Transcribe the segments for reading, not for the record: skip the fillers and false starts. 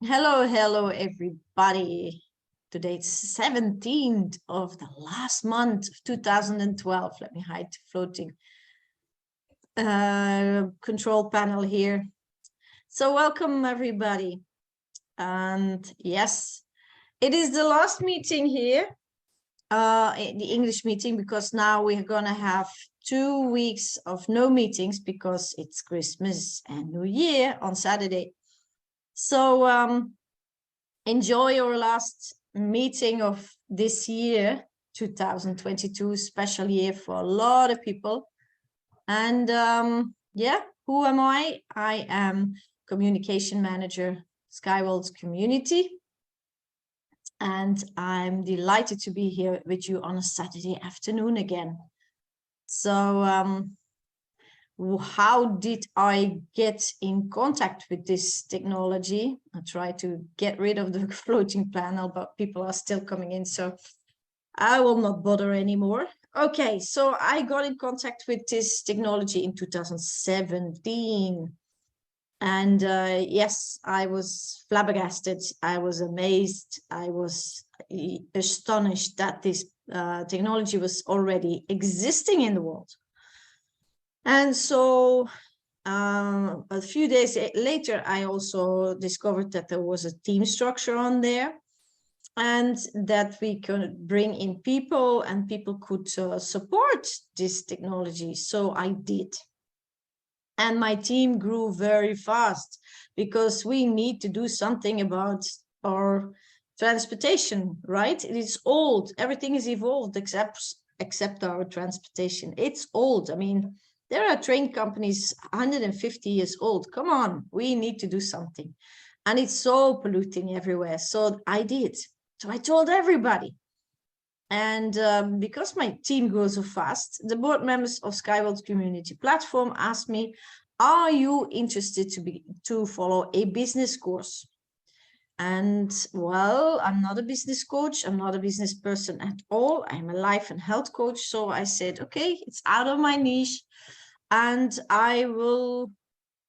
Hello, everybody. Today it's 17th of the last month of 2012. Let me hide the floating control panel here. So welcome, everybody. And yes, it is the last meeting here, the English meeting, because now we're going to have 2 weeks of no meetings because it's Christmas and New Year on Saturday. So enjoy your last meeting of this year, 2022, special year for a lot of people. And yeah, who am I? I am communication manager, Skyworld's community. And I'm delighted to be here with you on a Saturday afternoon again. So how did I get in contact with this technology? I try to get rid of the floating panel, but people are still coming in, so I will not bother anymore. Okay, so I got in contact with this technology in 2017. And yes, I was flabbergasted. I was amazed. I was astonished that this technology was already existing in the world. And so a few days later, I also discovered that there was a team structure on there and that we could bring in people and people could support this technology. So I did. And my team grew very fast because we need to do something about our transportation, right? It is old. Everything is evolved except our transportation. It's old. I mean, there are train companies 150 years old. Come on, we need to do something. And it's so polluting everywhere. So I did. So I told everybody. And because my team grew so fast, the board members of Skyworld's community platform asked me, are you interested to follow a business course? And well, I'm not a business coach. I'm not a business person at all. I'm a life and health coach. So I said, okay, it's out of my niche and I will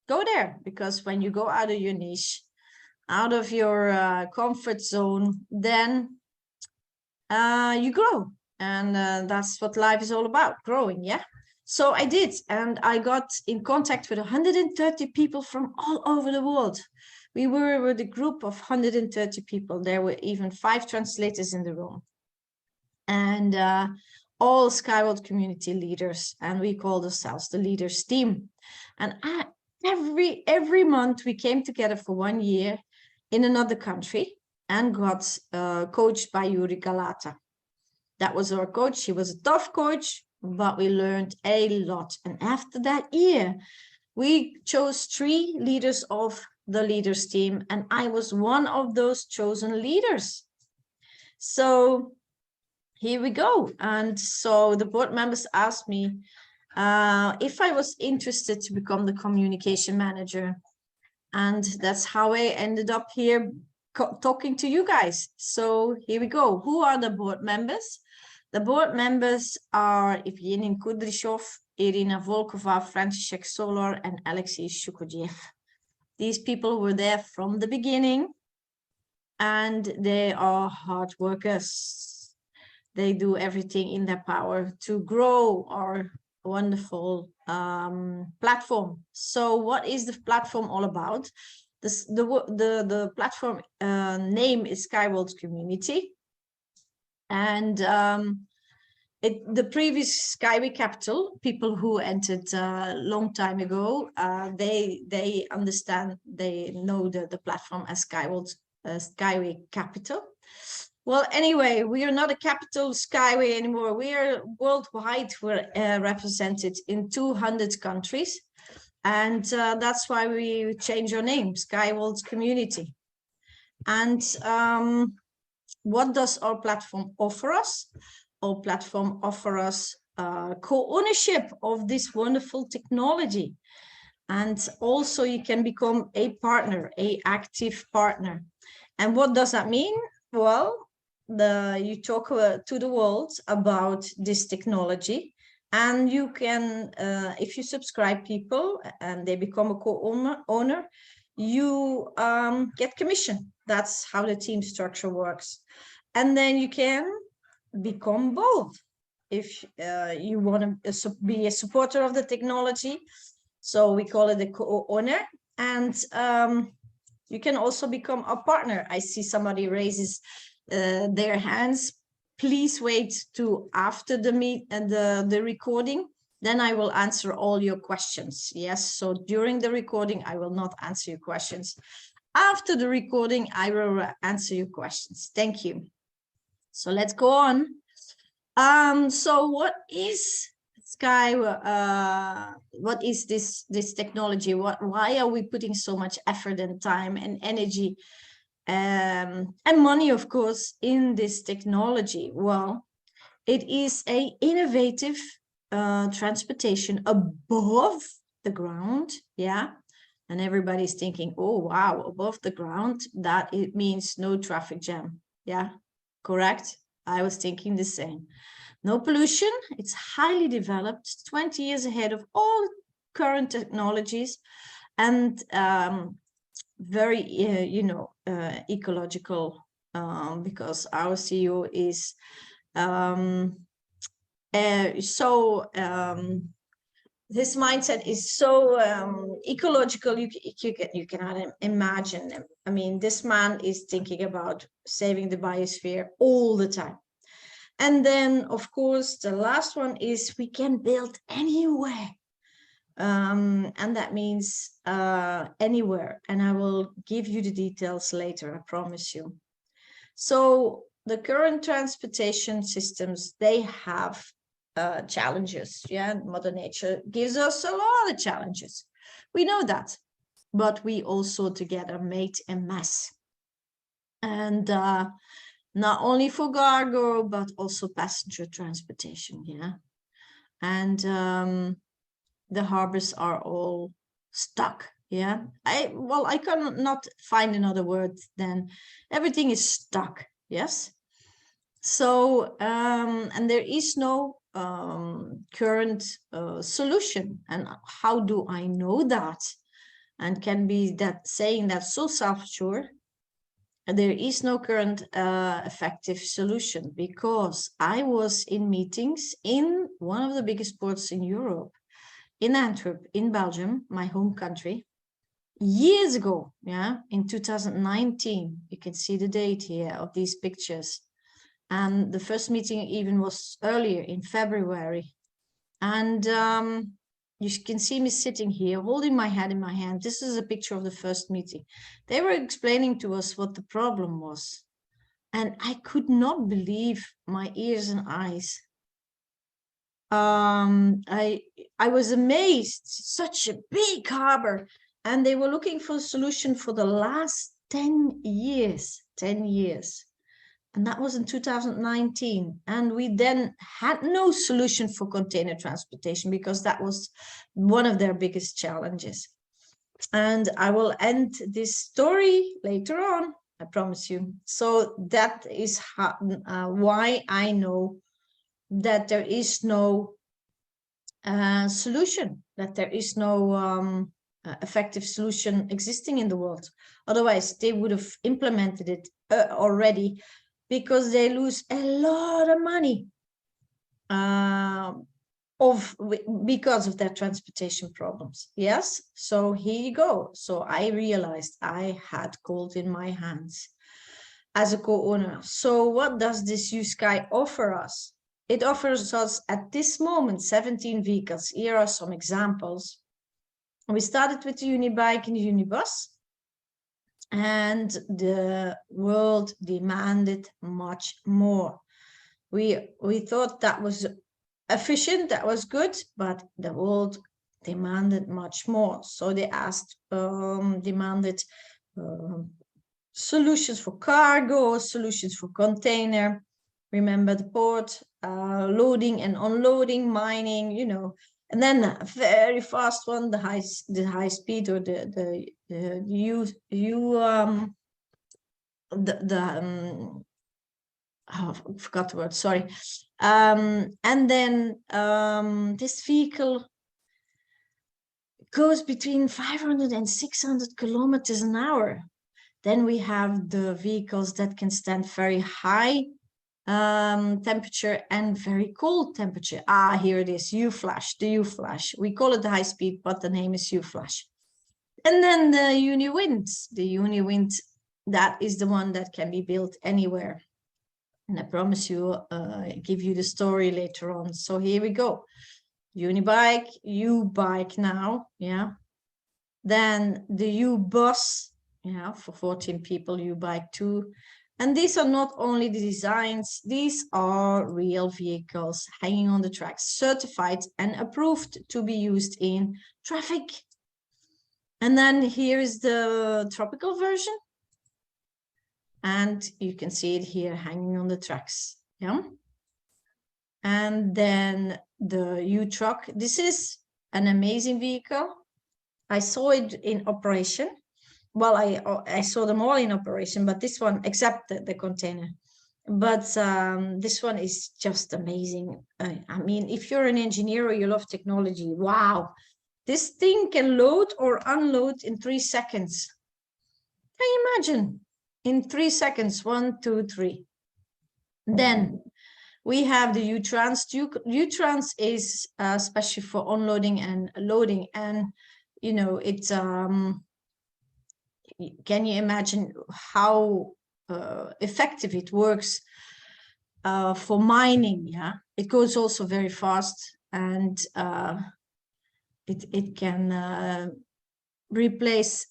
go there, because when you go out of your niche, out of your comfort zone, then you grow. And that's what life is all about, growing. Yeah. So I did. And I got in contact with 130 people from all over the world. We were with a group of 130 people. There were even 5 translators in the room. And all Skyworld community leaders. And we called ourselves the leaders team. And every month we came together for 1 year in another country and got coached by Yuri Galata. That was our coach. He was a tough coach, but we learned a lot. And after that year, we chose 3 leaders of the leaders team, and I was one of those chosen leaders. So here we go. And so the board members asked me if I was interested to become the communication manager. And that's how I ended up here talking to you guys. So here we go. Who are the board members? The board members are Evgeny Kudryshov, Irina Volkova, František Solar, and Alexei Shukodjev. These people were there from the beginning, and they are hard workers. They do everything in their power to grow our wonderful platform. So what is the platform all about? The platform name is Skyworld Community. And the previous Skyway Capital, people who entered a long time ago, they understand, they know the platform as Skyway Capital. Well, anyway, we are not a capital Skyway anymore. We are worldwide. We're represented in 200 countries. And that's why we change our name, Skyworld's Community. And what does our platform offer us? Our platform offers us co-ownership of this wonderful technology. And also you can become a partner, an active partner. And what does that mean? Well, you talk to the world about this technology, and you can, if you subscribe people and they become a co-owner, you get commission. That's how the team structure works. And then you can become both if you want to be a supporter of the technology. So we call it a co-owner. And you can also become a partner. I see somebody raises their hands. Please wait to after the meet and the recording. Then I will answer all your questions. Yes, so during the recording, I will not answer your questions. After the recording, I will answer your questions. Thank you. So let's go on. So what is Sky? What is this technology? Why are we putting so much effort and time and energy and money, of course, in this technology? Well, it is a innovative transportation above the ground, yeah. And everybody's thinking, oh wow, above the ground, that it means no traffic jam, yeah, correct. I was thinking the same. No pollution, it's highly developed, 20 years ahead of all current technologies, and very, ecological, because our CEO is this mindset is so ecological, you cannot imagine. I mean, this man is thinking about saving the biosphere all the time. And then, of course, the last one is we can build anywhere. And that means anywhere. And I will give you the details later, I promise you. So the current transportation systems, they have challenges. Yeah, Mother Nature gives us a lot of challenges. We know that, but we also together made a mess. And not only for cargo, but also passenger transportation. Yeah, and the harbors are all stuck. Yeah, I cannot find another word than everything is stuck. Yes. So and there is no current solution. And how do I know that? And can be that saying that so self-sure? There is no current effective solution, because I was in meetings in one of the biggest ports in Europe, in Antwerp, in Belgium, my home country, years ago, yeah, in 2019. You can see the date here of these pictures. And the first meeting even was earlier in February. And you can see me sitting here holding my head in my hand. This is a picture of the first meeting. They were explaining to us what the problem was. And I could not believe my ears and eyes. I was amazed, such a big harbor. And they were looking for a solution for the last 10 years, 10 years. And that was in 2019. And we then had no solution for container transportation, because that was one of their biggest challenges. And I will end this story later on, I promise you. So that is how, why I know that there is no solution, that there is no effective solution existing in the world. Otherwise, they would have implemented it already, because they lose a lot of money because of their transportation problems. Yes, so here you go. So I realized I had gold in my hands as a co-owner. So what does this USky offer us? It offers us at this moment 17 vehicles. Here are some examples. We started with the Unibike and the Unibus, and the world demanded much more. We thought that was efficient, that was good, but the world demanded much more. So they demanded solutions for cargo, solutions for container. Remember the port, loading and unloading, mining, you know. And then a very fast one, the high speed, or I forgot the word, sorry. And then this vehicle goes between 500 and 600 kilometers an hour. Then we have the vehicles that can stand very high temperature and very cold temperature. Here it is, U-Flash, the U-Flash. We call it the high speed, but the name is U-Flash. And then the Uni-Wind. The Uni-Wind, that is the one that can be built anywhere. And I promise you, give you the story later on. So here we go. Unibike, U-Bike now, yeah. Then the U-Bus, yeah, for 14 people, U-Bike 2. And these are not only the designs, these are real vehicles hanging on the tracks, certified and approved to be used in traffic. And then here is the tropical version. And you can see it here hanging on the tracks, yeah. And then the U-Truck. This is an amazing vehicle. I saw it in operation. Well, I saw them all in operation, but this one, except the container. But this one is just amazing. I mean, if you're an engineer or you love technology, wow. This thing can load or unload in 3 seconds. Can you imagine? In 3 seconds, 1, 2, 3. Then we have the U-Trans. U-Trans is especially for unloading and loading. And, you know, it's... can you imagine how effective it works for mining? Yeah, it goes also very fast, and it can replace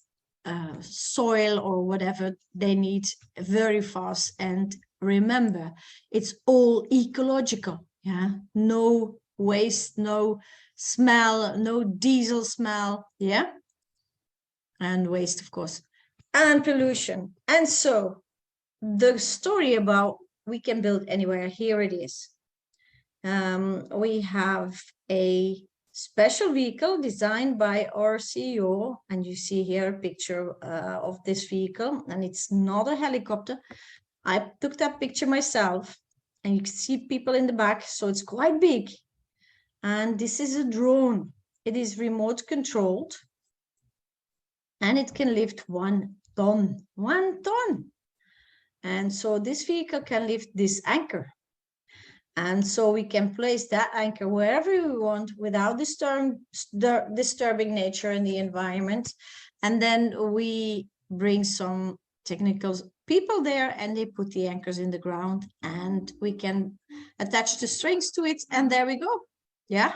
soil or whatever they need very fast. And remember, it's all ecological. Yeah, no waste, no smell, no diesel smell. Yeah, and waste, of course. And pollution. And so the story about we can build anywhere, here it is. We have a special vehicle designed by our CEO, and you see here a picture of this vehicle, and it's not a helicopter. I took that picture myself, and you can see people in the back, so it's quite big. And this is a drone. It is remote controlled, and it can lift 1 ton. 1 ton. And so this vehicle can lift this anchor. And so we can place that anchor wherever we want without disturbing nature and the environment. And then we bring some technical people there, and they put the anchors in the ground, and we can attach the strings to it, and there we go. Yeah.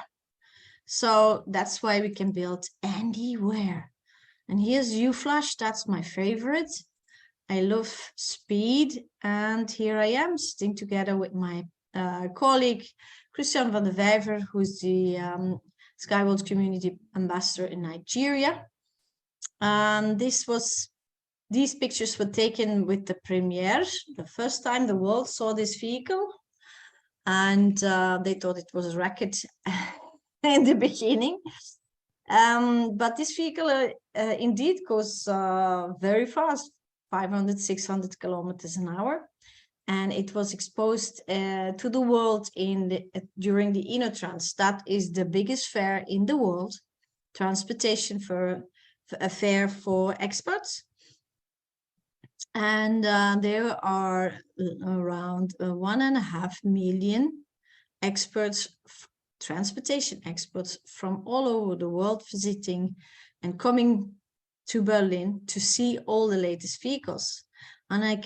So that's why we can build anywhere. And here's U-Flash, that's my favorite. I love speed. And here I am sitting together with my colleague, Christian van der Vijver, who's the Skyworld Community Ambassador in Nigeria. These pictures were taken with the premiere, the first time the world saw this vehicle. And they thought it was a rocket in the beginning. But this vehicle indeed goes very fast, 500, 600 kilometers an hour. And it was exposed to the world during the InnoTrans. That is the biggest fair in the world, transportation for a fair for experts. And there are around 1.5 million experts, transportation experts from all over the world visiting and coming to Berlin to see all the latest vehicles. And you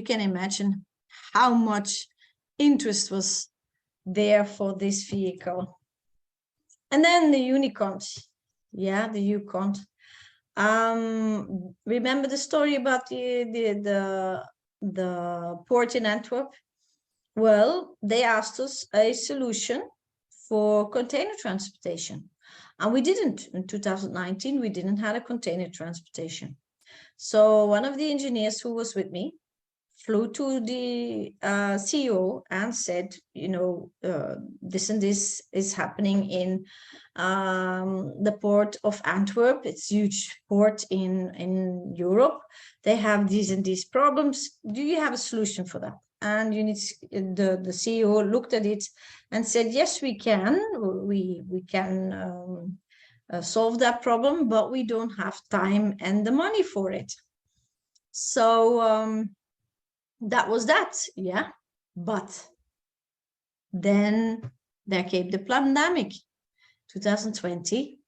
can imagine how much interest was there for this vehicle. And then the unicorns. Yeah, the unicorn. Remember the story about the port in Antwerp? Well, they asked us a solution for container transportation. And we didn't. In 2019, we didn't have a container transportation. So one of the engineers who was with me flew to the CEO and said, you know, this and this is happening in the port of Antwerp. It's a huge port in Europe. They have these and these problems. Do you have a solution for that? And the CEO looked at it and said, yes, we can. We can solve that problem, but we don't have time and the money for it. So that was that, yeah. But then there came the pandemic, 2020.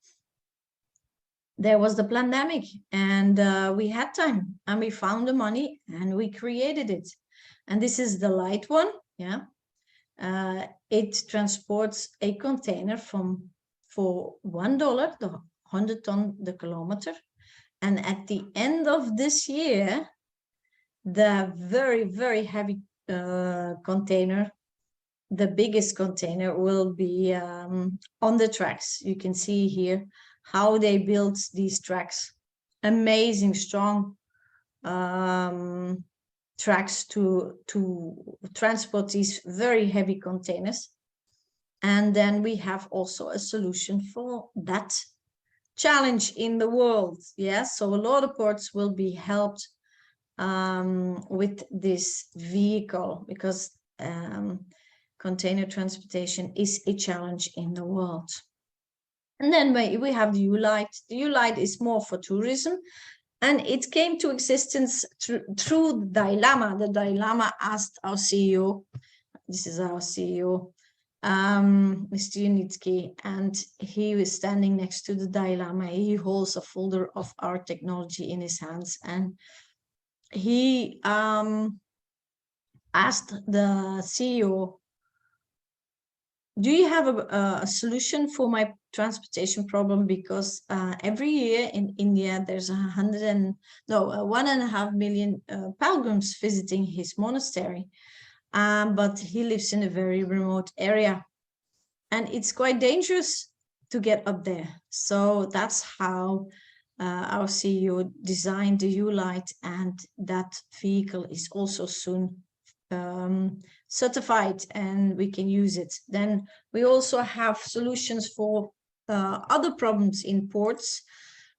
There was the pandemic, and we had time, and we found the money, and we created it. And this is the light one, yeah. It transports a container for $1, the 100 ton the kilometer. And at the end of this year, the very, very heavy container, the biggest container, will be on the tracks. You can see here how they built these tracks. Amazing, strong tracks to transport these very heavy containers. And then we have also a solution for that challenge in the world. Yes, so a lot of ports will be helped with this vehicle, because container transportation is a challenge in the world. And then we have the U-Light. The U-Light is more for tourism, and it came to existence through the Dalai Lama. The Dalai Lama asked our CEO, this is our CEO, Mr. Unitsky, and he was standing next to the Dalai Lama. He holds a folder of our technology in his hands, and he asked the CEO, do you have a solution for my transportation problem? Because every year in India, there's 1.5 million pilgrims visiting his monastery. But he lives in a very remote area, and it's quite dangerous to get up there. So that's how our CEO designed the U-Light, and that vehicle is also soon certified, and we can use it. Then we also have solutions for other problems in ports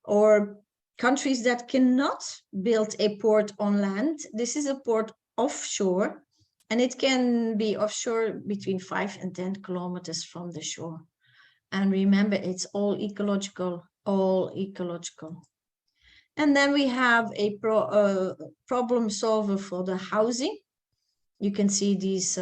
or countries that cannot build a port on land. This is a port offshore, and it can be offshore between 5 and 10 kilometers from the shore. And remember, it's all ecological, all ecological. And then we have a problem solver for the housing. You can see these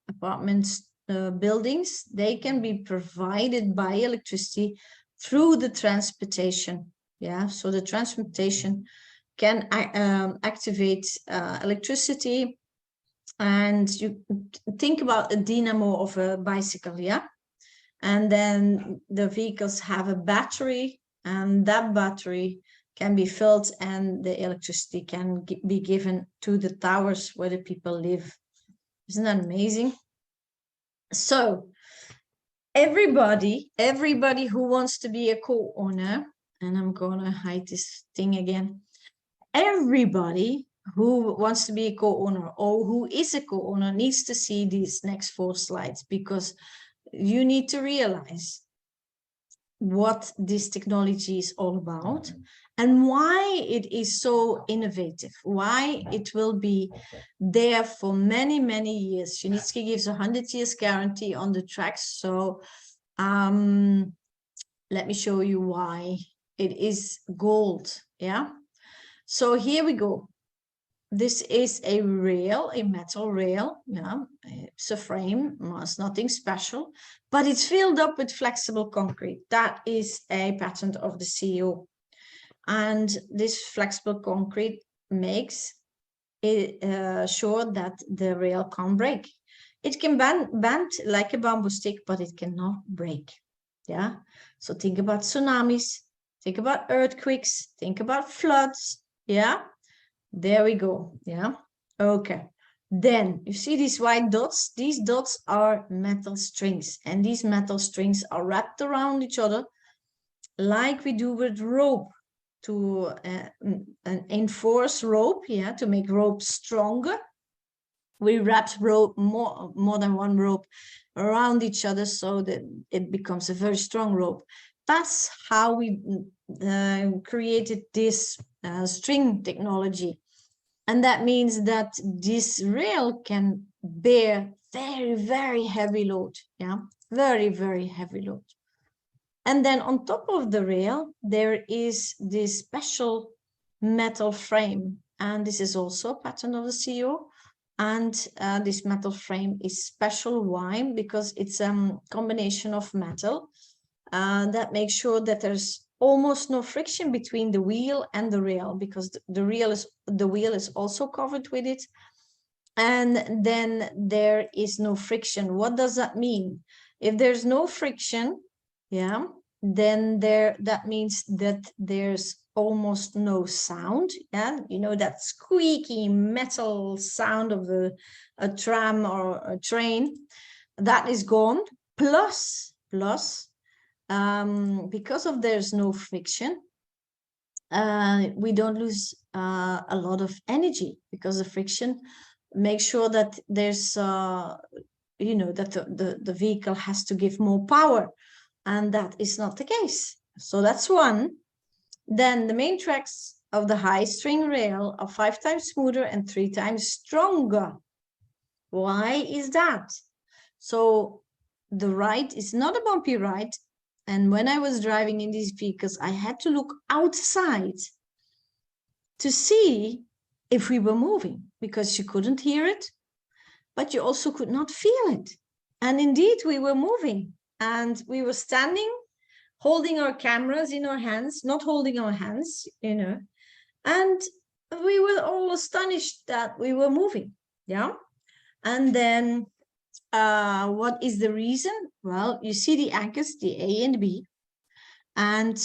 apartments, buildings. They can be provided by electricity through the transportation. Yeah, so the transportation can activate electricity. And you think about a dynamo of a bicycle, yeah? And then the vehicles have a battery, and that battery can be filled, and the electricity can be given to the towers where the people live. Isn't that amazing? So everybody who wants to be a co-owner, and I'm gonna hide this thing again, everybody who wants to be a co-owner or who is a co-owner needs to see these next 4 slides, because you need to realize what this technology is all about and why it is so innovative, why it will be there for many, many years. Unitsky gives 100 years guarantee on the tracks. So let me show you why it is gold. Yeah. So here we go. This is a rail, a metal rail. Yeah, it's a frame, it's nothing special, but it's filled up with flexible concrete. That is a patent of the CEO. And this flexible concrete makes it sure that the rail can't break. It can bend like a bamboo stick, but it cannot break. Yeah. So think about tsunamis, think about earthquakes, think about floods. Yeah. There we go. Yeah. Okay. Then you see these white dots. These dots are metal strings, and these metal strings are wrapped around each other like we do with rope to enforce rope. Yeah, to make rope stronger. We wrap rope more than one rope around each other so that it becomes a very strong rope. That's how we created this string technology. And that means that this rail can bear very, very heavy load. Yeah, very, very heavy load. And then on top of the rail, there is this special metal frame. And this is also a pattern of the CEO. And this metal frame is special. Why? Because it's a combination of metal that makes sure that there's almost no friction between the wheel and the rail, because the wheel is also covered with it. And then there is no friction. What does that mean? If there's no friction, yeah, then that means that there's almost no sound. Yeah, you know, that squeaky metal sound of a tram or a train, that is gone. Plus, because of there's no friction, we don't lose a lot of energy, because the friction makes sure that there's you know, that the vehicle has to give more power, and that is not the case. So that's one. Then the main tracks of the high string rail are 5 times smoother and 3 times stronger. Why is that? So the ride is not a bumpy ride. And when I was driving in these vehicles, I had to look outside to see if we were moving, because you couldn't hear it, but you also could not feel it. And indeed, we were moving, and we were standing, holding our cameras in our hands, not holding our hands, you know, and we were all astonished that we were moving. Yeah. And then what is the reason? Well, you see the anchors, the A and B, and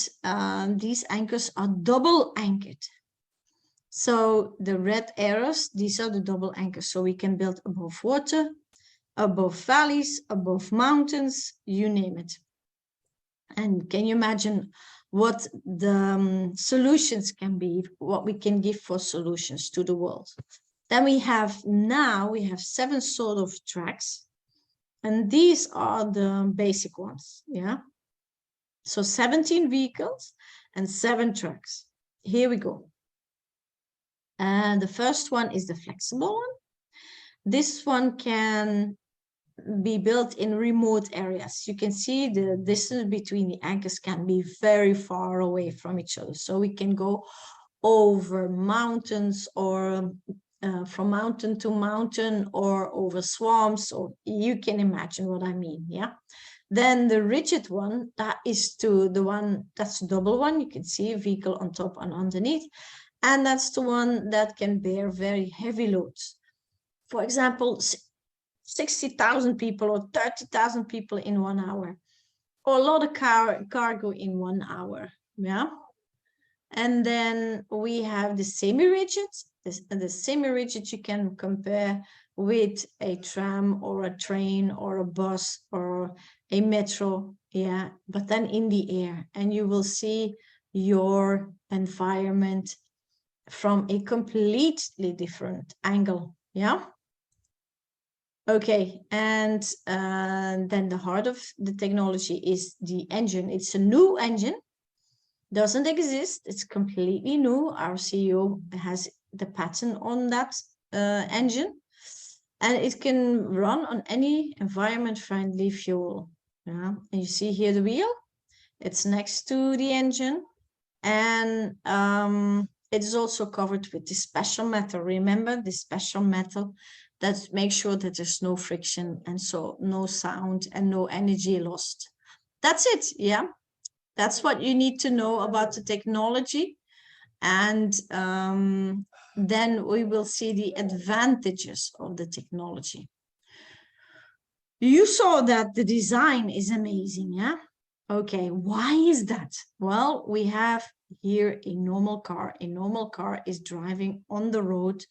these anchors are double anchored. So the red arrows, these are the double anchors. So we can build above water, above valleys, above mountains, you name it. And can you imagine what the solutions can be, what we can give for solutions to the world? Then we have 7 sort of tracks. And these are the basic ones, yeah? So 17 vehicles and 7 tracks. Here we go. And the first one is the flexible one. This one can be built in remote areas. You can see the distance between the anchors can be very far away from each other. So we can go over mountains, or from mountain to mountain, or over swamps, or you can imagine what I mean, yeah? Then the rigid one, that is the one, that's the double one. You can see a vehicle on top and underneath. And that's the one that can bear very heavy loads. For example, 60,000 people or 30,000 people in 1 hour, or a lot of cargo in 1 hour, yeah? And then we have the semi-rigid. The semi-rigid you can compare with a tram or a train or a bus or a metro, yeah, but then in the air, and you will see your environment from a completely different angle, yeah? Okay, and then the heart of the technology is the engine. It's a new engine, doesn't exist, it's completely new. Our CEO has the patent on that engine, and it can run on any environment-friendly fuel. Yeah, and you see here the wheel, it's next to the engine, and it is also covered with this special metal. Remember, this special metal that makes sure that there's no friction, and so no sound and no energy lost. That's it, yeah? That's what you need to know about the technology. And then we will see the advantages of the technology. You saw that the design is amazing, yeah? Okay, why is that? Well, we have here a normal car. A normal car is driving on the road,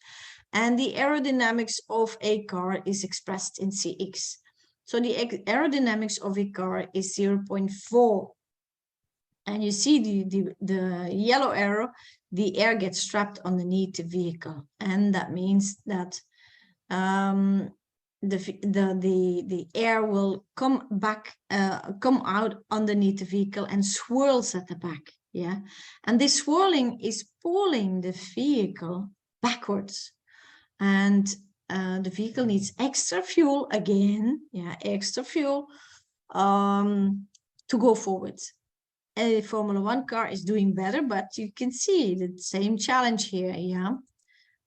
and the aerodynamics of a car is expressed in CX. So the aerodynamics of a car is 0.4. And you see the yellow arrow, the air gets trapped underneath the vehicle. And that means that the air will come out underneath the vehicle and swirls at the back, yeah? And this swirling is pulling the vehicle backwards. And the vehicle needs extra fuel again, yeah, extra fuel to go forward. a Formula One car is doing better, but you can see the same challenge here, yeah.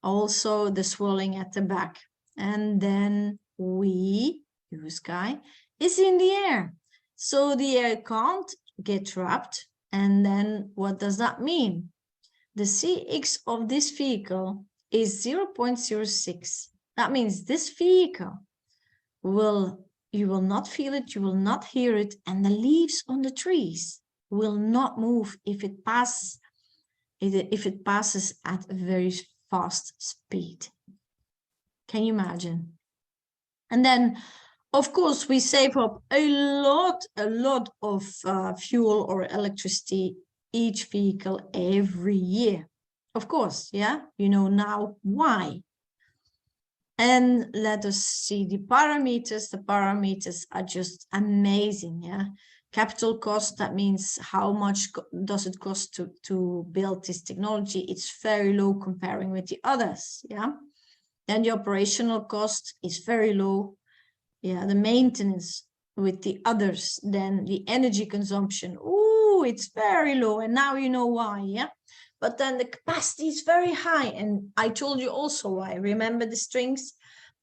Also the swirling at the back. And then blue sky, is in the air. So the air can't get trapped. And then what does that mean? The CX of this vehicle is 0.06. That means this vehicle you will not feel it, you will not hear it, and the leaves on the trees will not move if it passes at a very fast speed. Can you imagine? And then, of course, we save up a lot of fuel or electricity each vehicle every year. Of course, yeah, you know now why. And let us see the parameters. The parameters are just amazing, yeah. Capital cost, that means how much does it cost to build this technology? It's very low comparing with the others, yeah. Then the operational cost is very low. Yeah, the maintenance with the others, then the energy consumption, oh, it's very low. And now you know why, yeah. But then the capacity is very high. And I told you also why. Remember the strings?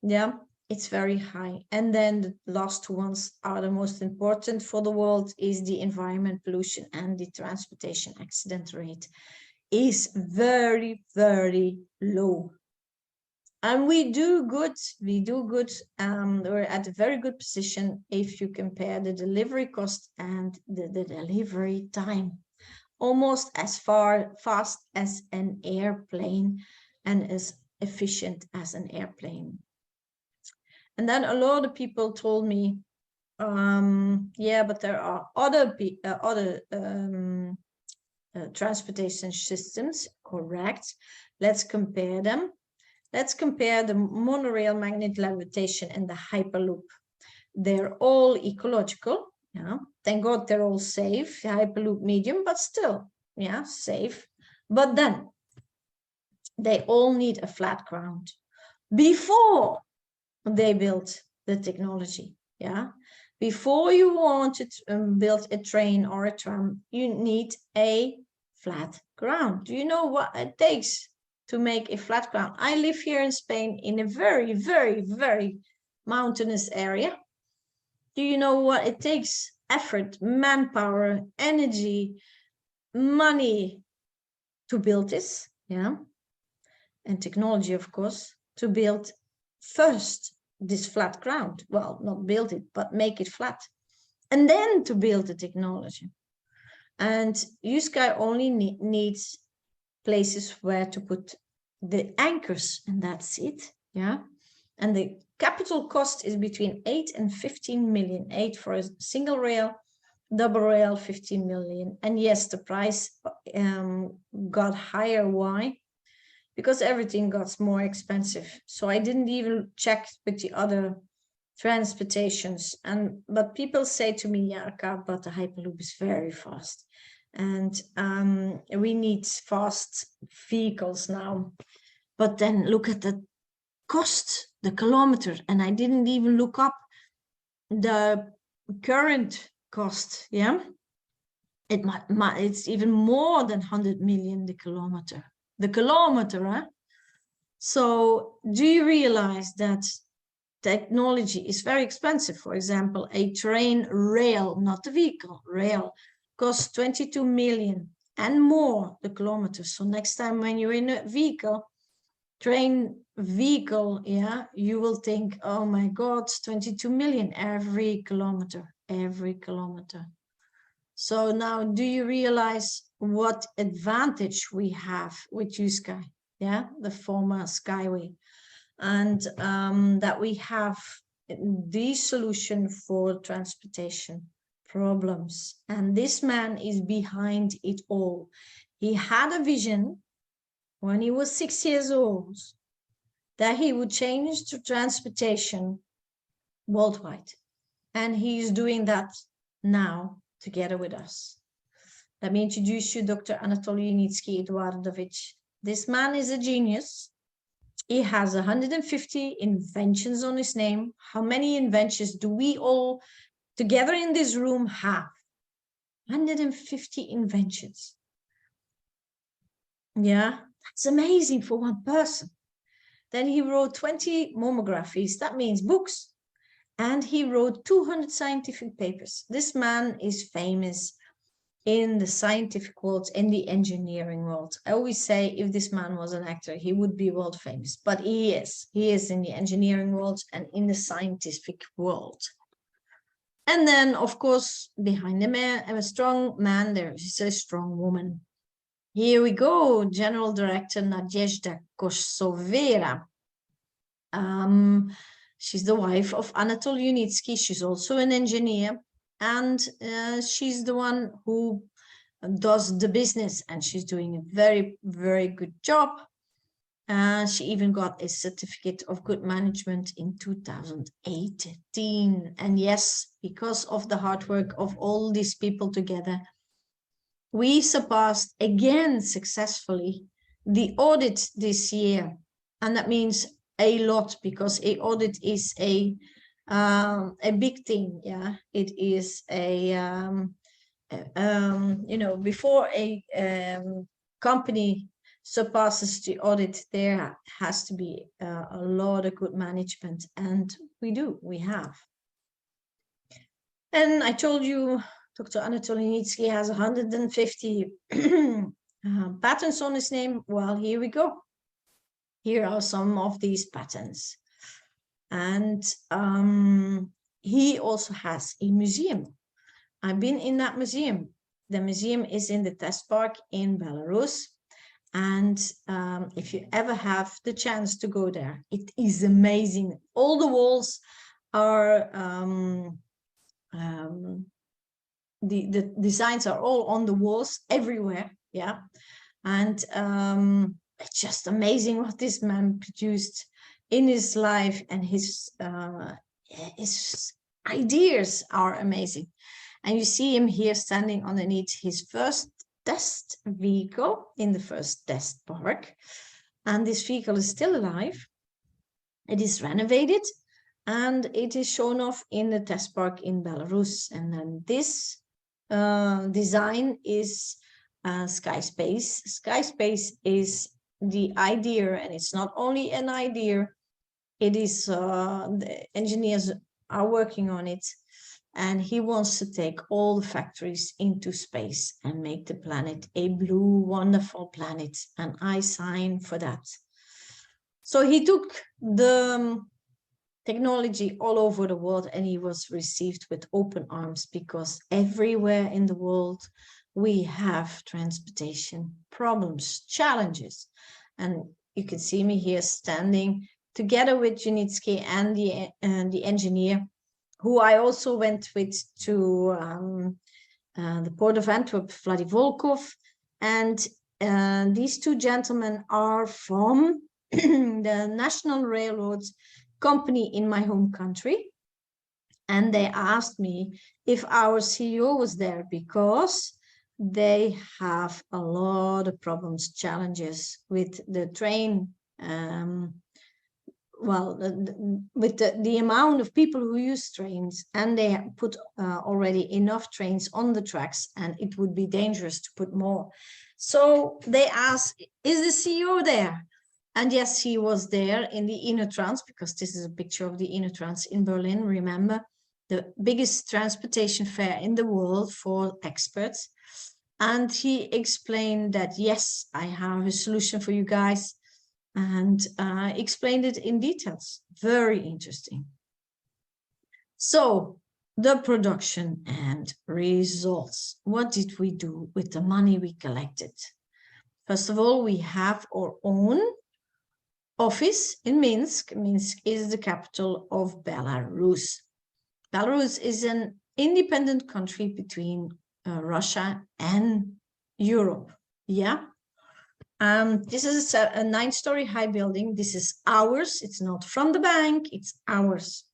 Yeah, it's very high. And then the last two ones are the most important for the world is the environment pollution and the transportation accident rate is very, very low. And we do good, we're at a very good position if you compare the delivery cost and the delivery time. Almost as fast as an airplane and as efficient as an airplane. And then a lot of people told me, yeah, but there are other transportation systems, correct? Let's compare them. Let's compare the monorail, magnet levitation, and the Hyperloop. They're all ecological. Yeah, thank God they're all safe. Hyperloop medium, but still, yeah, safe. But then they all need a flat ground before they built the technology. Yeah, before you want to build a train or a tram, you need a flat ground. Do you know what it takes to make a flat ground? I live here in Spain in a very, very, very mountainous area. Do you know what it takes? Effort, manpower, energy, money to build this, yeah? And technology, of course, to build first this flat ground. Well, not build it, but make it flat. And then to build the technology. And USky only needs places where to put the anchors, and that's it, yeah? And the capital cost is between 8 and 15 million. 8 for a single rail, double rail, 15 million. And yes, the price got higher. Why? Because everything got more expensive. So I didn't even check with the other transportations. But people say to me, yeah, but the Hyperloop is very fast. And we need fast vehicles now. But then look at the cost, the kilometer, and I didn't even look up the current cost, yeah? It's even more than 100 million the kilometer. The kilometer, huh? So do you realize that technology is very expensive? For example, a train rail, not the vehicle, rail, costs 22 million and more the kilometer. So next time when you're in a vehicle, train vehicle, yeah, you will think, oh my God, 22 million every kilometer. So now do you realize what advantage we have with USky, yeah, the former Skyway, and that we have the solution for transportation problems. And this man is behind it all. He had a vision when he was 6 years old that he would change to transportation worldwide. And he's doing that now together with us. Let me introduce you Dr. Anatoly Unitsky Eduardovich. This man is a genius. He has 150 inventions on his name. How many inventions do we all together in this room have? 150 inventions. Yeah, that's amazing for one person. Then he wrote 20 monographies, that means books. And he wrote 200 scientific papers. This man is famous in the scientific world, in the engineering world. I always say if this man was an actor, he would be world famous, but he is. He is in the engineering world and in the scientific world. And then, of course, behind a strong man, there is a strong woman. Here we go, General Director Nadezhda Kossovera. She's the wife of Anatoly Yunitsky. She's also an engineer. And she's the one who does the business, and she's doing a very, very good job. She even got a certificate of good management in 2018. And yes, because of the hard work of all these people together, we surpassed again successfully the audit this year. And that means a lot, because a audit is a big thing. Yeah, it is before a company surpasses the audit, there has to be a lot of good management, and we have. And I told you Dr. Anatoly Yunitsky has 150 patents on his name. Well, here we go. Here are some of these patents. And he also has a museum. I've been in that museum. The museum is in the test park in Belarus. And if you ever have the chance to go there, it is amazing. All the walls are, the designs are all on the walls everywhere. Yeah. And it's just amazing what this man produced in his life, and his ideas are amazing. And you see him here standing underneath his first test vehicle in the first test park. And this vehicle is still alive. It is renovated, and it is shown off in the test park in Belarus. And then this design is Skyspace. Skyspace is the idea, and it's not only an idea, it is the engineers are working on it, and he wants to take all the factories into space and make the planet a blue, wonderful planet, and I sign for that. So he took the technology all over the world, and he was received with open arms, because everywhere in the world we have transportation problems, challenges. And you can see me here standing together with Yunitsky and the engineer, who I also went with to the port of Antwerp, Vladivolkov. And these two gentlemen are from the National Railroads company in my home country. And they asked me if our CEO was there, because they have a lot of problems, challenges with the train, with the amount of people who use trains, and they put already enough trains on the tracks, and it would be dangerous to put more. So they asked, is the CEO there? And yes, he was there in the Innotrans, because this is a picture of the Innotrans in Berlin. Remember, the biggest transportation fair in the world for experts. And he explained that, yes, I have a solution for you guys, and explained it in details. Very interesting. So the production and results. What did we do with the money we collected? First of all, we have our own office in Minsk. Minsk is the capital of Belarus. Belarus is an independent country between Russia and Europe. Yeah. This is a 9-story high building. This is ours. It's not from the bank, it's ours.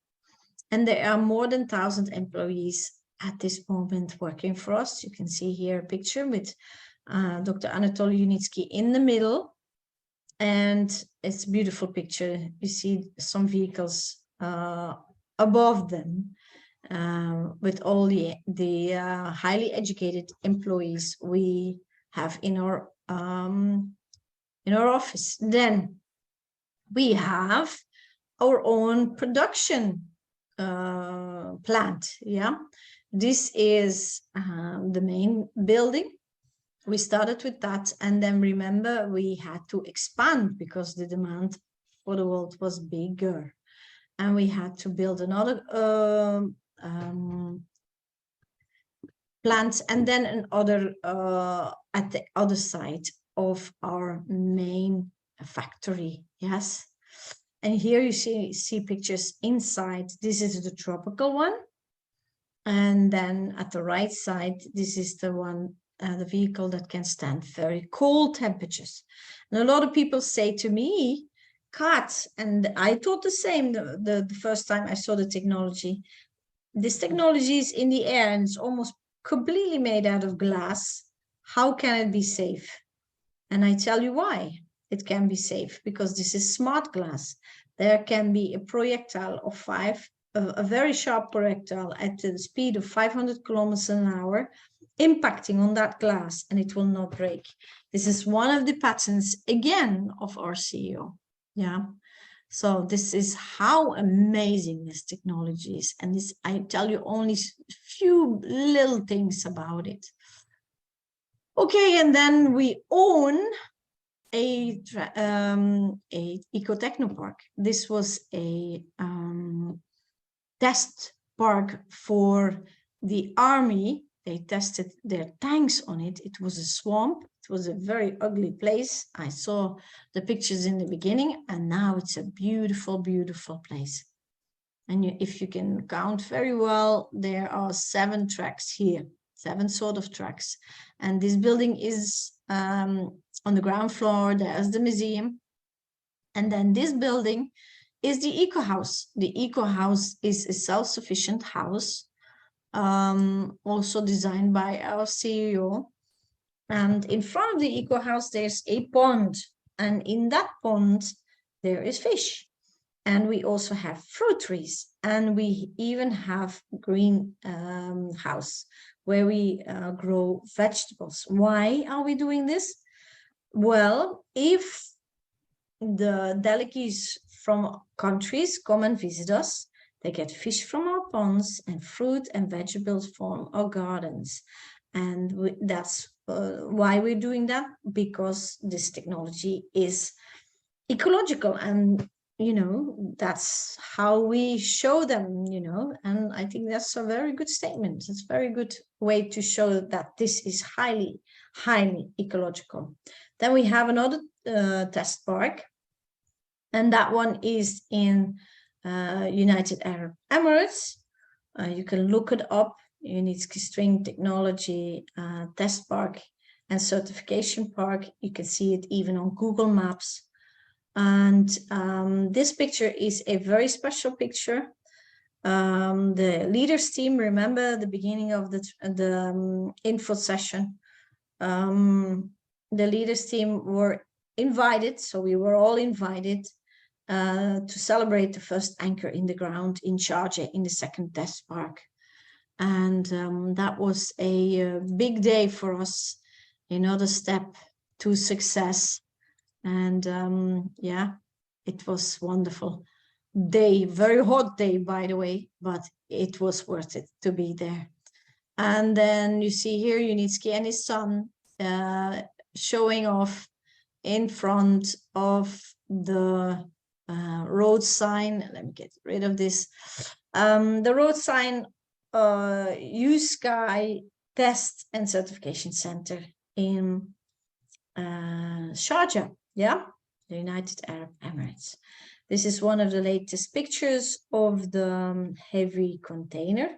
And there are more than 1,000 employees at this moment working for us. You can see here a picture with Dr. Anatoly Yunitsky in the middle. And it's a beautiful picture. You see some vehicles above them. with all the highly educated employees we have in our office. Then we have our own production plant. Yeah, this is the main building. We started with that, and then remember we had to expand because the demand for the world was bigger, and we had to build another plant, and then another at the other side of our main factory. Yes, and here you see pictures inside. This is the tropical one, and then at the right side, this is the one, the vehicle that can stand very cold temperatures. And a lot of people say to me, Kat, and I thought the same the first time I saw the technology. This technology is in the air and it's almost completely made out of glass. How can it be safe? And I tell you why it can be safe, because this is smart glass. There can be a projectile of a very sharp projectile at the speed of 500 kilometers an hour impacting on that glass, and it will not break. This is one of the patents, again, of our CEO. Yeah. So this is how amazing this technology is. And this, I tell you only a few little things about it. Okay, and then we own a eco-technopark. This was a test park for the army. They tested their tanks on it. It was a swamp. It was a very ugly place. I saw the pictures in the beginning, and now it's a beautiful, beautiful place. And if you can count very well, there are 7 tracks here, 7 sort of tracks. And this building is on the ground floor. There's the museum. And then this building is the eco house. The eco house is a self-sufficient house, also designed by our CEO. And in front of the eco house, there's a pond. And in that pond, there is fish. And we also have fruit trees. And we even have green house where we grow vegetables. Why are we doing this? Well, if the delegates from countries come and visit us, they get fish from our ponds and fruit and vegetables from our gardens. And that's why we're doing that, because this technology is ecological, and that's how we show them, and I think that's a very good statement. It's a very good way to show that this is highly, highly ecological. Then we have another test park, and that one is in United Arab Emirates. You can look it up. Unitsky String Technology Test Park and Certification Park. You can see it even on Google Maps. And this picture is a very special picture. The leaders team, remember the beginning of the info session, the leaders team were invited, so we were all invited to celebrate the first anchor in the ground in Sharjah in the 2nd test park. And that was a big day for us, another step to success. And yeah, it was wonderful day, very hot day, by the way, but it was worth it to be there. And then you see here Unitsky and his son showing off in front of the road sign. Let me get rid of this. The road sign, USky Test and Certification Center in Sharjah, yeah, the United Arab Emirates. This is one of the latest pictures of the heavy container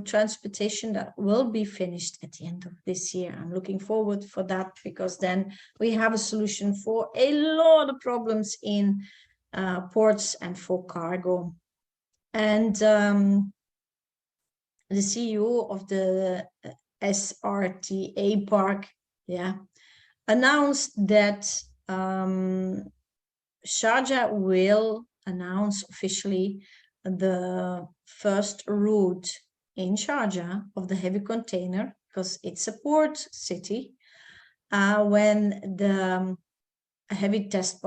transportation that will be finished at the end of this year. I'm looking forward for that, because then we have a solution for a lot of problems in ports and for cargo. And the CEO of the SRTA park, yeah, announced that Sharjah will announce officially the first route in Sharjah of the heavy container, because it's a port city, when the heavy test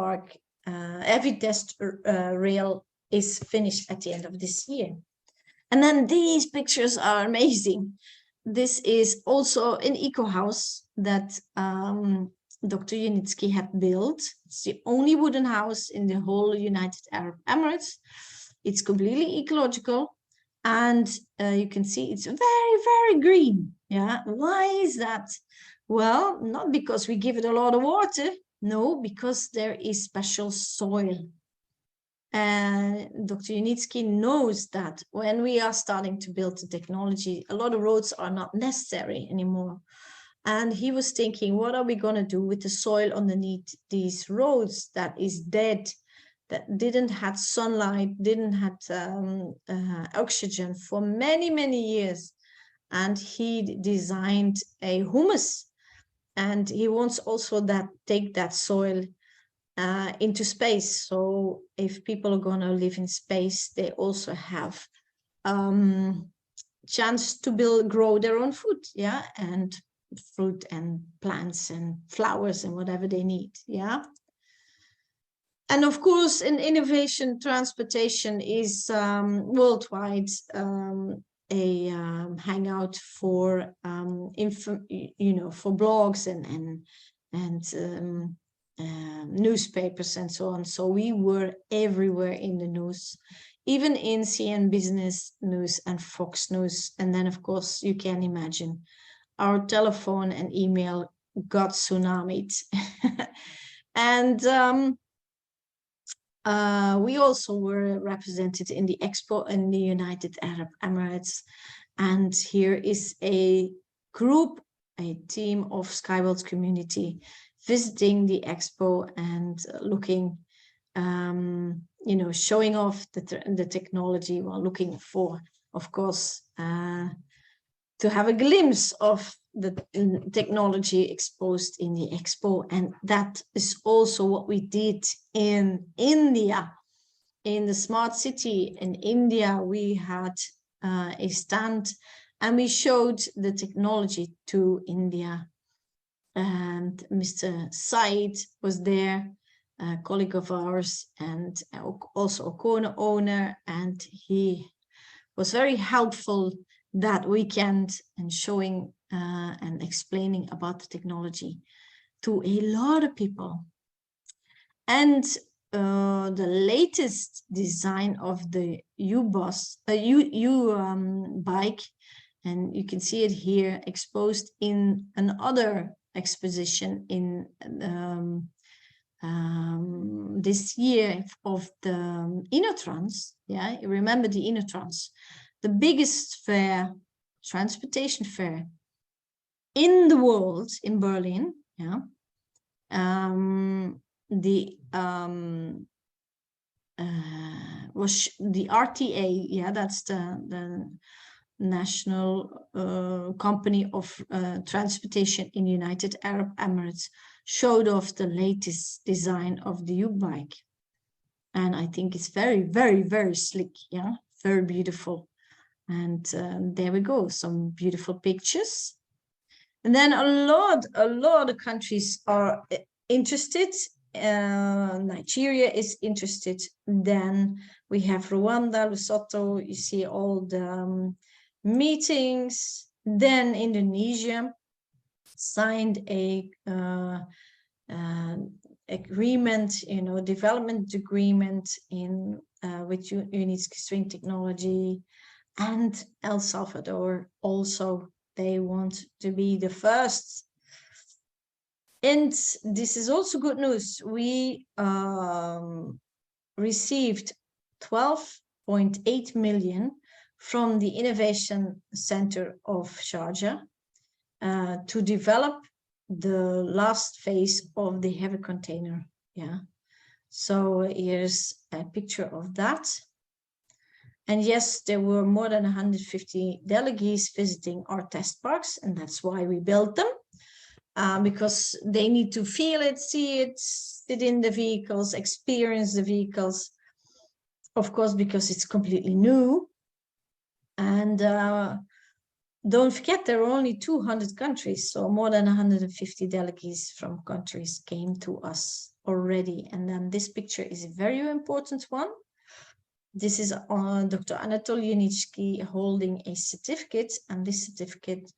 rail is finished at the end of this year. And then these pictures are amazing. This is also an eco house that Dr. Yunitsky had built. It's the only wooden house in the whole United Arab Emirates. It's completely ecological, and you can see it's very, very green. Yeah, why is that? Well, not because we give it a lot of water. No, because there is special soil. And Dr. Yunitsky knows that when we are starting to build the technology, a lot of roads are not necessary anymore. And he was thinking, what are we going to do with the soil underneath these roads that is dead, that didn't have sunlight, didn't have oxygen for many, many years. And he designed a humus. And he wants also that take that soil into space. So if people are going to live in space, they also have chance to grow their own food, yeah, and fruit and plants and flowers and whatever they need, yeah. And of course, in innovation, transportation is worldwide a hangout for for blogs and newspapers and so on. So we were everywhere in the news, even in CNN Business News and Fox News. And then, of course, you can imagine our telephone and email got tsunamied. And we also were represented in the expo in the United Arab Emirates. And here is a group, a team of Skyworld community visiting the expo and looking, showing off the technology while looking for, of course, to have a glimpse of the technology exposed in the expo. And that is also what we did in India. In the smart city in India, we had a stand and we showed the technology to India. And Mr. Said was there, a colleague of ours, and also a corner owner, and he was very helpful that weekend and showing and explaining about the technology to a lot of people. And the latest design of the bike, and you can see it here exposed in another exposition in this year of the Innotrans. Yeah, you remember the Innotrans, the biggest fair, transportation fair in the world, in Berlin. Yeah, was the RTA. Yeah, that's the national company of transportation in United Arab Emirates, showed off the latest design of the U-bike. And I think it's very, very, very slick, yeah, very beautiful. And there we go, some beautiful pictures. And then a lot of countries are interested. Nigeria is interested. Then we have Rwanda, Lesotho. You see all the meetings. Then Indonesia signed a agreement, development agreement with Yunitsky String Technology. And El Salvador also, they want to be the first. And this is also good news. We received 12.8 million from the Innovation Center of Sharjah to develop the last phase of the heavy container. Yeah. So here's a picture of that. And yes, there were more than 150 delegates visiting our test parks, and that's why we built them, because they need to feel it, see it, sit in the vehicles, experience the vehicles. of course, because it's completely new. And don't forget, there are only 200 countries, so more than 150 delegates from countries came to us already. And then this picture is a very important one. This is Dr. Anatoly Unitsky holding a certificate, and this certificate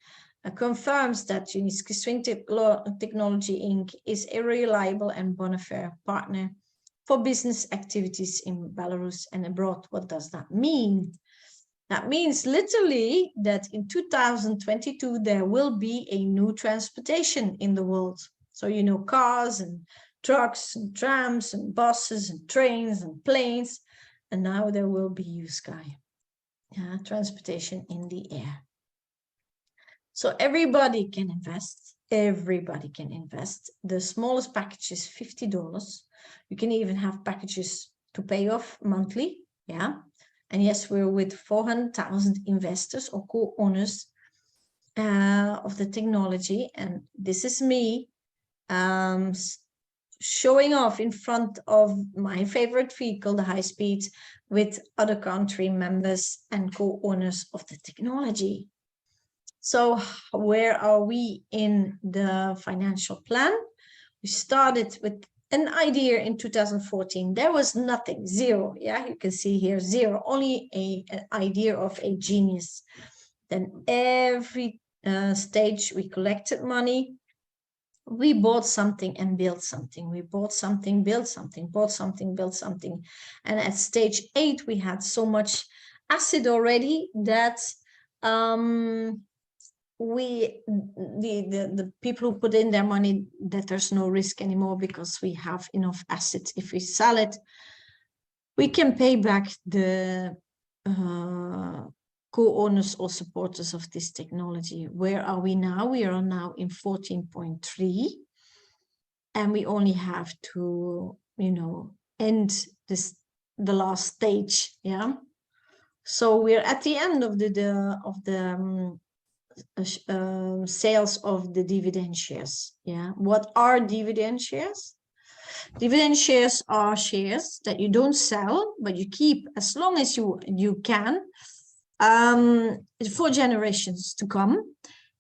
confirms that Unitsky Swing Technology Inc. is a reliable and bona fide partner for business activities in Belarus and abroad. What does that mean? That means literally that in 2022, there will be a new transportation in the world. So, you know, cars and trucks and trams and buses and trains and planes. And now there will be U-Sky, transportation in the air. So everybody can invest. Everybody can invest. The smallest package is $50. You can even have packages to pay off monthly. Yeah. And yes, we're with 400,000 investors or co-owners of the technology. And this is me showing off in front of my favorite vehicle, the high speed, with other country members and co-owners of the technology. So where are we in the financial plan? We started with an idea in 2014. There was nothing, zero. Yeah, you can see here, zero, only an idea of a genius. Then every stage we collected money. We bought something and built something. We bought something, built something, bought something, built something. And at stage 8, we had so much asset already that the people who put in their money, that there's no risk anymore because we have enough assets. If we sell it, we can pay back the co-owners or supporters of this technology. Where are we now? We are now in 14.3, and we only have to, you know, end the last stage. Yeah. So we're at the end of the sales of the dividend shares. Yeah. What are dividend shares? Dividend shares are shares that you don't sell, but you keep as long as you can, for generations to come.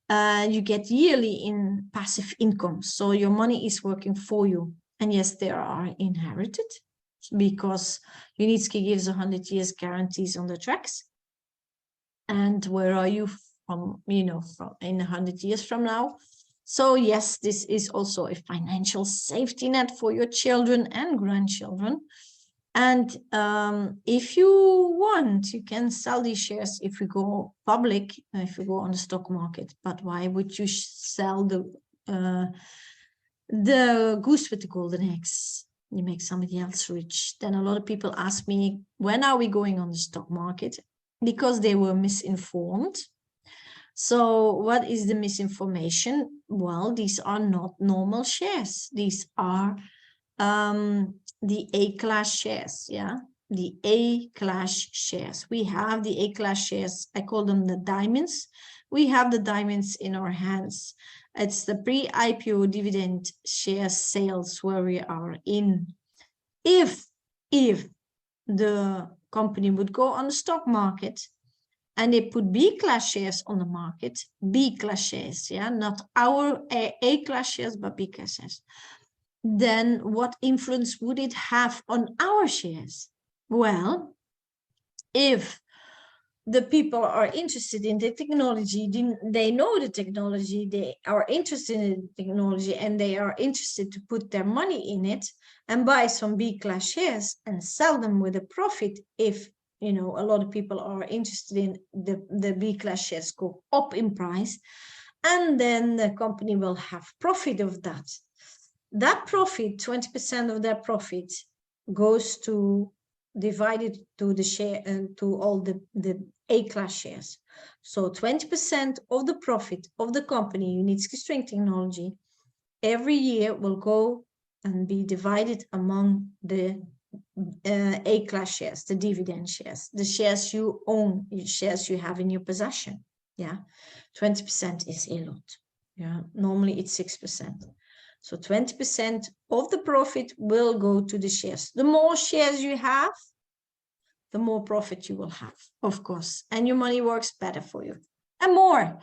You get yearly in passive income. So your money is working for you. And yes, they are inherited because Unitsky gives 100 years guarantees on the tracks. And where are you from, you know, from in 100 years from now? So yes, this is also a financial safety net for your children and grandchildren. And if you want, you can sell these shares if we go public, if we go on the stock market. But why would you sell the goose with the golden eggs? You make somebody else rich. Then a lot of people ask me, when are we going on the stock market? Because they were misinformed. So what is the misinformation? Well, these are not normal shares. These are the A-class shares, yeah, the A-class shares. We have the A-class shares. I call them the diamonds. We have the diamonds in our hands. It's the pre-IPO dividend share sales where we are in. If the company would go on the stock market and they put B-class shares on the market, B-class shares, yeah, not our A-class shares, but B-class shares, then what influence would it have on our shares? Well, if the people are interested in the technology, they know the technology, they are interested in the technology, and they are interested to put their money in it and buy some B-class shares and sell them with a profit. If, you know, a lot of people are interested in the B-class shares go up in price, and then the company will have profit of that. That profit, 20% of that profit goes to divided to the share and to all the A-class shares. So 20% of the profit of the company, Unitsky String Technology, every year will go and be divided among the A-class shares, the dividend shares, the shares you own, the shares you have in your possession. Yeah, 20% is a lot. Yeah, normally it's 6%. So 20% of the profit will go to the shares. The more shares you have, the more profit you will have, of course, and your money works better for you and more.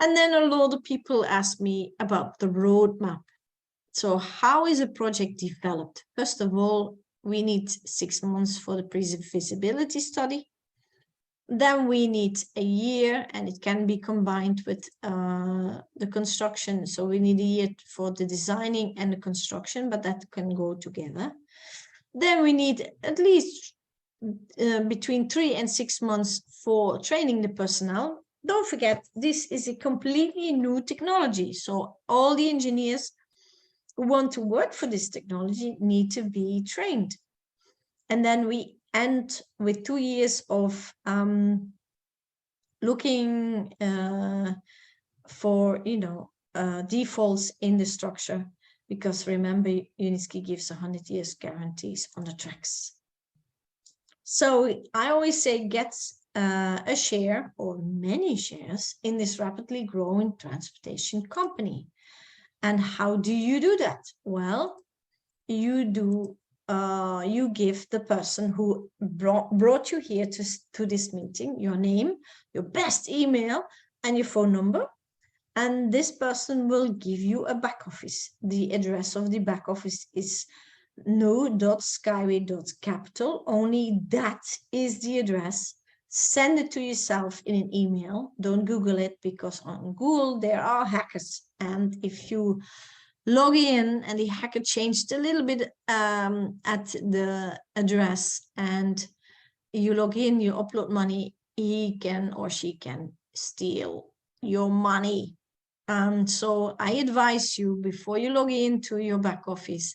And then a lot of people ask me about the roadmap. So how is a project developed? First of all, we need 6 months for the pre-feasibility study. Then we need a year, and it can be combined with the construction. So we need a year for the designing and the construction, but that can go together. Then we need at least between 3 and 6 months for training the personnel. Don't forget, this is a completely new technology. So all the engineers who want to work for this technology need to be trained. And then we end with 2 years of looking for, defaults in the structure, because remember, Unitsky gives 100 years guarantees on the tracks. So I always say, get a share or many shares in this rapidly growing transportation company. And how do you do that? Well, you give the person who brought you here to this meeting your name, your best email, and your phone number. And this person will give you a back office. The address of the back office is no.skyway.capital. Only that is the address. Send it to yourself in an email. Don't Google it, because on Google there are hackers. And if you log in and the hacker changed a little bit at the address, and you log in, you upload money, he can or she can steal your money. So I advise you, before you log into your back office,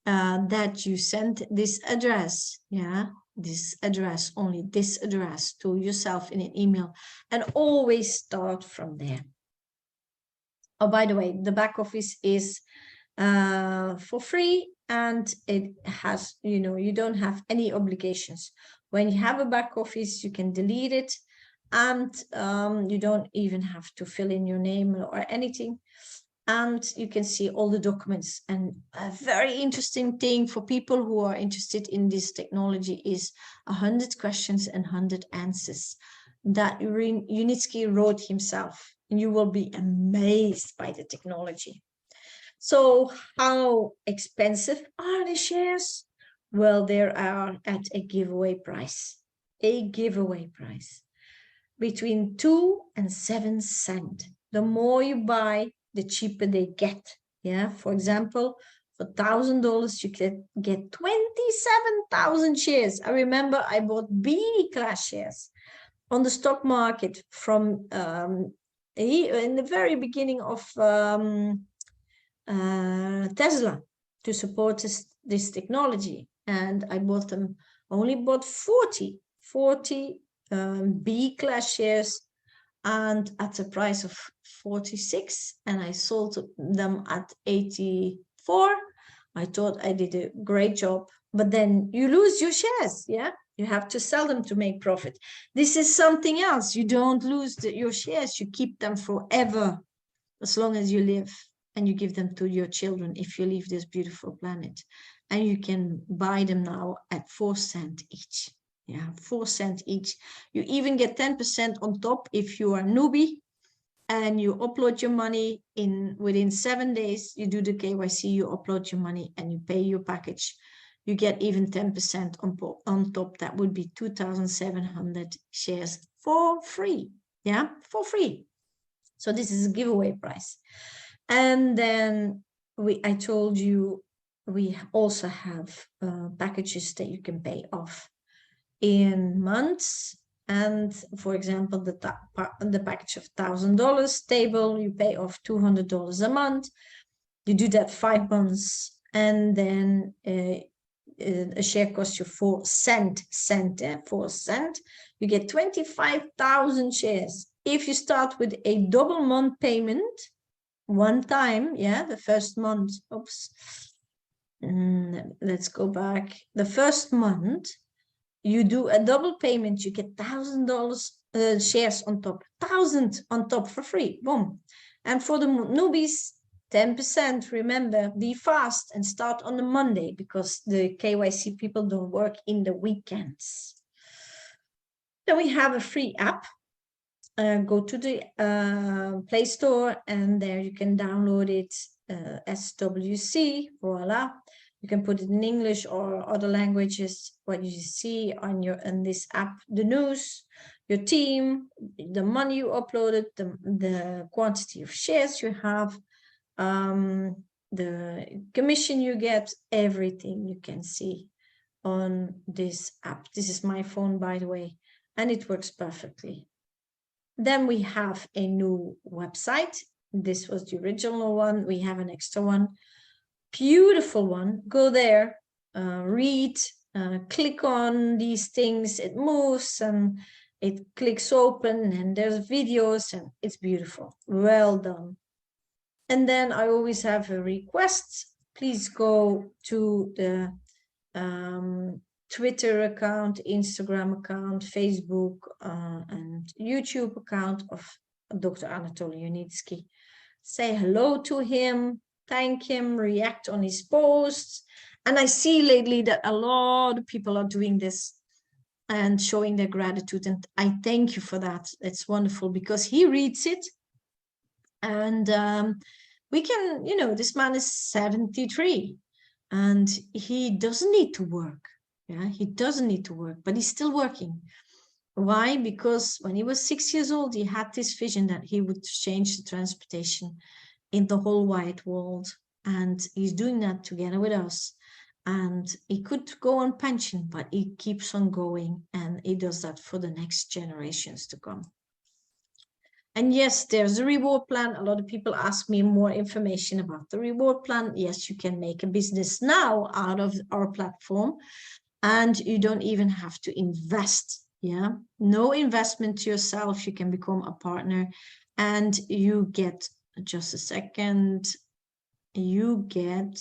that you send this address, only this address to yourself in an email, and always start from there. Oh, by the way, the back office is for free, and it has, you don't have any obligations. When you have a back office, you can delete it, and you don't even have to fill in your name or anything. And you can see all the documents. And a very interesting thing for people who are interested in this technology is 100 questions and 100 answers that Unitsky wrote himself. And you will be amazed by the technology. So how expensive are the shares? Well, they are at a giveaway price. Between 2 and 7 cents. The more you buy, the cheaper they get. Yeah, for example, for $1,000, you can get 27,000 shares. I remember I bought B class shares on the stock market from in the very beginning of Tesla, to support this technology. And I only bought 40 B class shares, and at a price of 46, and I sold them at 84. I thought I did a great job, but then you lose your shares. You have to sell them to make profit. This is something else. You don't lose your shares. You keep them forever, as long as you live, and you give them to your children if you leave this beautiful planet. And you can buy them now at 4 cents each. 4 cents each. You even get 10% on top if you are a newbie, and you upload your money within 7 days. You do the KYC, you upload your money, and you pay your package. You get even 10% on top. That would be 2,700 shares for free. For free. So this is a giveaway price. And then I told you we also have packages that you can pay off in months. And for example, the package of $1,000 stable, you pay off $200 a month. You do that 5 months, and then a share costs you 4 cents. 4 cents. You get 25,000 shares. If you start with a double month payment, one time, the first month. Let's go back. The first month, you do a double payment, you get $1,000 shares on top, 1,000 on top for free. Boom. And for the newbies, 10%. Remember, be fast and start on the Monday because the KYC people don't work in the weekends. Then we have a free app. Go to the Play Store and there you can download it, SWC, voila. You can put it in English or other languages, what you see on in this app, the news, your team, the money you uploaded, the quantity of shares you have, the commission you get, everything you can see on this app. This is my phone, by the way, and it works perfectly. Then we have a new website. This was the original one. We have an extra one. Beautiful one. Go there, read, click on these things. It moves and it clicks open and there's videos and it's beautiful. Well done. And then I always have a request. Please go to the Twitter account, Instagram account, Facebook, and YouTube account of Dr. Anatoly Yunitsky. Say hello to him, thank him, react on his posts. And I see lately that a lot of people are doing this and showing their gratitude. And I thank you for that. It's wonderful because he reads it. And we can, you know, this man is 73 and he doesn't need to work. Yeah, he doesn't need to work, but he's still working. Why? Because when he was 6 years old, he had this vision that he would change the transportation in the whole wide world. And he's doing that together with us. And he could go on pension, but he keeps on going and he does that for the next generations to come. And yes, there's a reward plan. A lot of people ask me more information about the reward plan. Yes, you can make a business now out of our platform. And you don't even have to invest, yeah? No investment to yourself. You can become a partner and you get, just a second, you get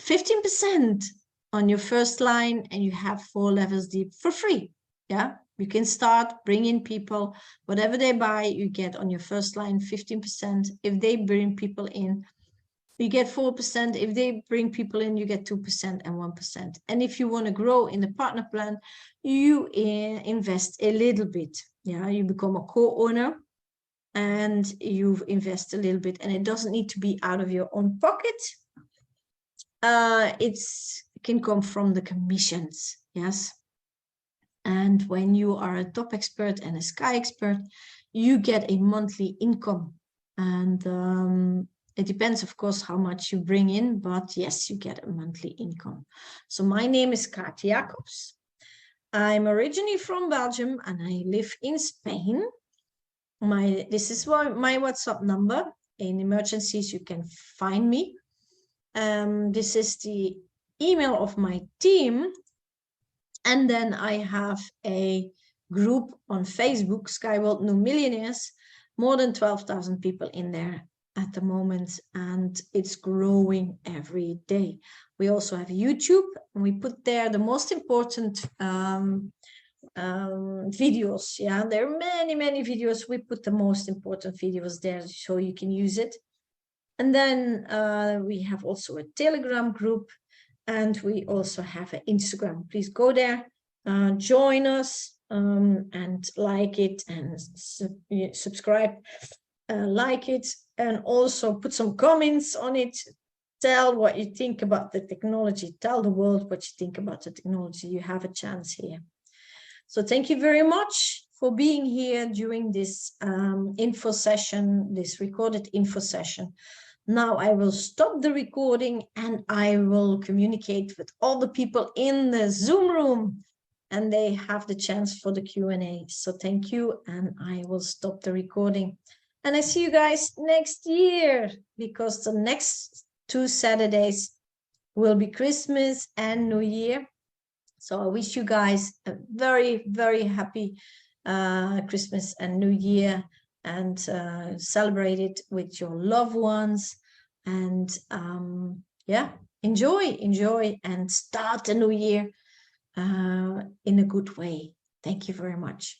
15% on your first line and you have 4 levels deep for free, yeah? You can start bringing people, whatever they buy, you get on your first line 15%. If they bring people in, you get 4%. If they bring people in, you get 2% and 1%. And if you want to grow in the partner plan, you invest a little bit. Yeah, you become a co-owner and you invest a little bit. And it doesn't need to be out of your own pocket. It can come from the commissions. Yes. And when you are a top expert and a sky expert, you get a monthly income. And it depends, of course, how much you bring in, but yes, you get a monthly income. So my name is Kaat Jacobs. I'm originally from Belgium and I live in Spain. This is my WhatsApp number. In emergencies, you can find me. This is the email of my team. And then I have a group on Facebook, Sky World New Millionaires, more than 12,000 people in there at the moment, and it's growing every day. We also have YouTube, and we put there the most important videos. Yeah, there are many videos. We put the most important videos there so you can use it. And then we have also a Telegram group, and we also have an Instagram. Please go there, join us, and like it and subscribe, like it, and also put some comments on it. Tell what you think about the technology. Tell the world what you think about the technology. You have a chance here. So thank you very much for being here during this info session, this recorded info session. Now I will stop the recording and I will communicate with all the people in the Zoom room and they have the chance for the Q&A. So thank you, and I will stop the recording. And I see you guys next year, because the next 2 Saturdays will be Christmas and New Year. So I wish you guys a very happy Christmas and New Year, and celebrate it with your loved ones. And yeah, enjoy and start the new year in a good way. Thank you very much.